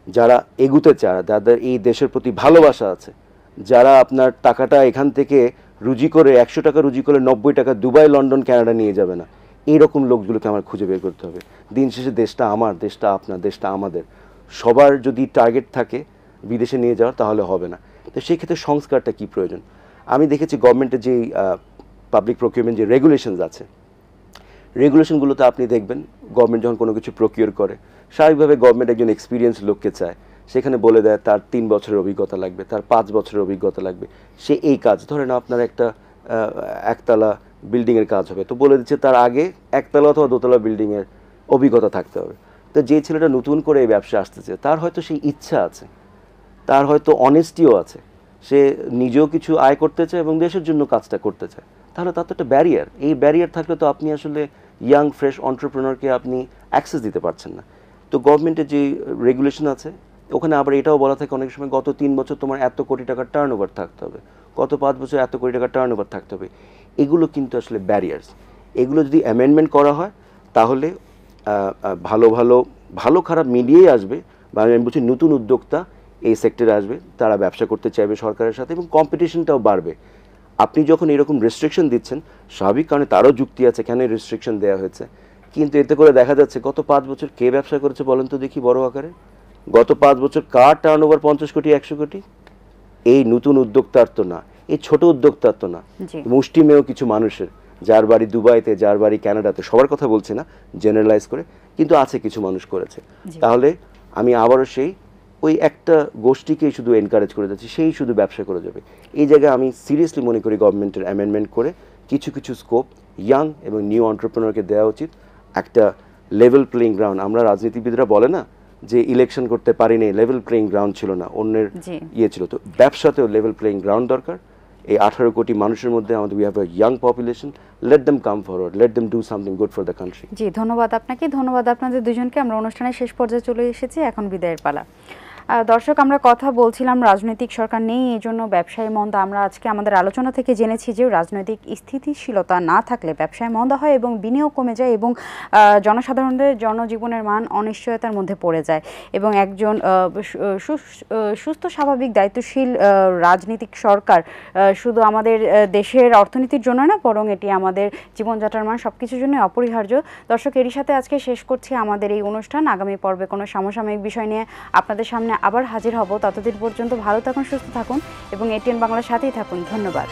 যারা এগুতে চায়, যাদের এই দেশের প্রতি ভালোবাসা আছে, যারা আপনার টাকাটা এখান থেকে রুজি করে 100 টাকা রুজি করে 90 টাকা দুবাই লন্ডন কানাডা নিয়ে যাবে না, এইরকম লোকগুলোকে আমার খুঁজে বের করতে হবে। দিন শেষে দেশটা আমার, দেশটা আপনার, দেশটা আমাদের, সবার যদি টার্গেট থাকে বিদেশে নিয়ে যাওয়ার তাহলে হবে না। তো সেই ক্ষেত্রে সংস্কারটা কি প্রয়োজন, আমি দেখেছি গভর্নমেন্টের যে পাবলিক প্রকিউরমেন্ট যে রেগুলেশনস আছে, রেগুলেশনগুলোতে আপনি দেখবেন গভর্নমেন্ট যখন কোনো কিছু প্রকিউর করে, স্বাভাবিকভাবে গভর্নমেন্ট একজন এক্সপিরিয়েন্স লোককে চায়, সেখানে বলে দেয় তার 3 বছরের অভিজ্ঞতা লাগবে, তার 5 বছরের অভিজ্ঞতা লাগবে, সে এই কাজ, ধরেন আপনার একটা একতলা বিল্ডিংয়ের কাজ হবে, তো বলে দিচ্ছে তার আগে একতলা অথবা দোতলা বিল্ডিংয়ের অভিজ্ঞতা থাকতে হবে। তো যে ছেলেটা নতুন করে এই ব্যবসা আসতেছে, তার হয়তো সেই ইচ্ছা আছে, তার হয়তো অনেস্টিও আছে, সে নিজেও কিছু আয় করতে চায় এবং দেশের জন্য কাজটা করতে চায়, তাহলে তার তো একটা ব্যারিয়ার, এই ব্যারিয়ার থাকলে তো আপনি আসলে ইয়াং ফ্রেশ অন্টারপ্রেনারকে আপনি অ্যাক্সেস দিতে পারছেন না। তো গভর্নমেন্টের যে রেগুলেশন আছে ওখানে আবার এটাও বলা থাকে অনেক সময় গত 3 বছর তোমার এত কোটি টাকার টার্নওভার থাকতে হবে, গত 5 বছর এত কোটি টাকার টার্নওভার থাকতে হবে, এগুলো কিন্তু আসলে ব্যারিয়ার্স। এগুলো যদি অ্যামেন্ডমেন্ট করা হয় তাহলে ভালো ভালো ভালো খারাপ মিলিয়েই আসবে, বা আমি বলছি নতুন উদ্যোক্তা এই সেক্টরে আসবে, তারা ব্যবসা করতে চাইবে সরকারের সাথে এবং কম্পিটিশনটাও বাড়বে। আপনি যখন এরকম রেস্ট্রিকশন দিচ্ছেন, স্বাভাবিক কারণে তারও যুক্তি আছে কেন রেস্ট্রিকশন দেওয়া হয়েছে, কিন্তু এতে করে দেখা যাচ্ছে গত 5 বছর কে ব্যবসা করেছে বলেন তো দেখি বড় আকারে, গত 5 বছর কার টার্নওভার 50 কোটি 100 কোটি, এই নতুন উদ্যোক্তার তো না, এই ছোট উদ্যোক্তার তো না, মুষ্টিমেয় কিছু মানুষের, যার বাড়ি দুবাইতে, যার বাড়ি কানাডাতে, সবার কথা বলছি না, জেনারেলাইজ করে, কিন্তু আছে কিছু মানুষ করেছে। তাহলে আমি আবারও সেই ওই একটা গোষ্ঠীকেই শুধু এনকারেজ করে যাচ্ছি, সেই শুধু ব্যবসা করে যাবে। এই জায়গায় আমি সিরিয়াসলি মনে করি গভর্নমেন্টের অ্যামেন্ডমেন্ট করে কিছু কিছু স্কোপ ইয়াং এবং নিউ এন্টারপ্রেনারকে দেওয়া উচিত, একটা লেভেল প্লেইং গ্রাউন্ড। আমরা রাজনীতিবিদরা বলে না যে ইলেকশন করতে পারিনি, লেভেল প্লেইং গ্রাউন্ড ছিল না, অন্যের ইয়ে ছিল, তো ব্যবসাতেও লেভেল প্লেইং গ্রাউন্ড দরকার। এই 18 কোটি মানুষের মধ্যে আমাদের we have a young population, let them come forward, let them do something good for the country. জি, ধন্যবাদ আপনাকে, ধন্যবাদ আপনাদের দুজনকে। আমরা অনুষ্ঠানের শেষ পর্যায়ে চলে এসেছি, এখন বিদায়ের পালা। দর্শক, আমরা কথা বলছিলাম রাজনৈতিক সরকার নেই, এই জন্য ব্যবসায় মন্দা। আমরা আজকে আমাদের আলোচনা থেকে জেনেছি যে রাজনৈতিক স্থিতিশীলতা না থাকলে ব্যবসায় মন্দা হয় এবং বিনিয়োগ কমে যায় এবং জনসাধারণের জনজীবনের মান অনিশ্চয়তার মধ্যে পড়ে যায় এবং একজন সুস্থ স্বাভাবিক দায়িত্বশীল রাজনীতিক সরকার শুধু আমাদের দেশের অর্থনীতির জন্য না, বরং এটি আমাদের জীবনযাত্রার মান সব কিছুর জন্য অপরিহার্য। দর্শক, এরই সাথে আজকে শেষ করছি আমাদের এই অনুষ্ঠান। আগামী পর্বে কোনো সমসাময়িক বিষয় নিয়ে আপনাদের সামনে আবার হাজির হব। ততদিন পর্যন্ত ভালো থাকুন, সুস্থ থাকুন এবং এটিএন বাংলার সাথেই থাকুন। ধন্যবাদ।